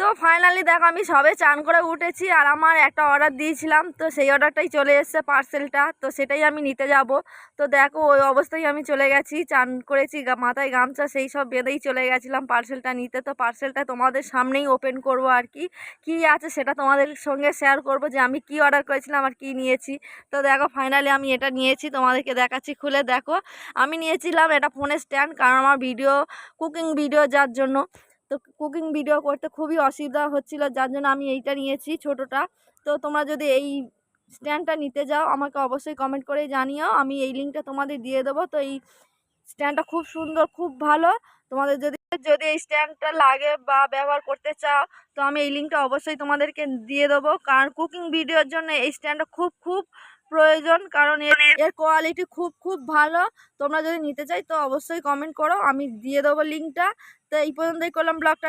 তো ফাইনালি দেখো আমি সবে চান করে উঠেছি আর আমার একটা অর্ডার দিয়েছিলাম, তো সেই অর্ডারটাই চলে এসেছে পার্সেলটা, তো সেটাই আমি নিতে যাব। তো দেখো ওই অবস্থায় আমি চলে গেছি, চান করেছি, মাথায় গামছা সেই সব বেঁধেই চলে গেছিলাম পার্সেলটা নিতে। তো পার্সেলটা তোমাদের সামনেই ওপেন করব আর কি কী আছে সেটা তোমাদের সঙ্গে শেয়ার করব যে আমি কি অর্ডার করেছিলাম আর কি নিয়েছি। তো দেখো ফাইনালি আমি এটা নিয়েছি, তোমাদেরকে দেখাচ্ছি খুলে। দেখো আমি নিয়েছিলাম এটা ফোনের স্ট্যান্ড, কারণ আমার কুকিং ভিডিও যার জন্য, তো কুকিং ভিডিও করতে খুবই অসুবিধা হচ্ছিল, যার জন্য আমি এইটা নিয়েছি ছোটোটা। তো তোমরা যদি এই স্ট্যান্ডটা নিতে যাও আমাকে অবশ্যই কমেন্ট করে জানিও, আমি এই লিঙ্কটা তোমাদের দিয়ে দেবো। তো এই স্ট্যান্ডটা খুব সুন্দর, খুব ভালো। তোমাদের যদি যদি এই স্ট্যান্ডটা লাগে বা ব্যবহার করতে চাও তো আমি এই লিঙ্কটা অবশ্যই তোমাদেরকে দিয়ে দেবো, কারণ কুকিং ভিডিওর জন্য এই স্ট্যান্ডটা খুব খুব প্রয়োজন, কারণ এর কোয়ালিটি খুব খুব ভালো। তোমরা যদি নিতে চাই তো অবশ্যই কমেন্ট করো, আমি দিয়ে দেবো লিঙ্কটা। তো এই পর্যন্তই করলাম ব্লগটা।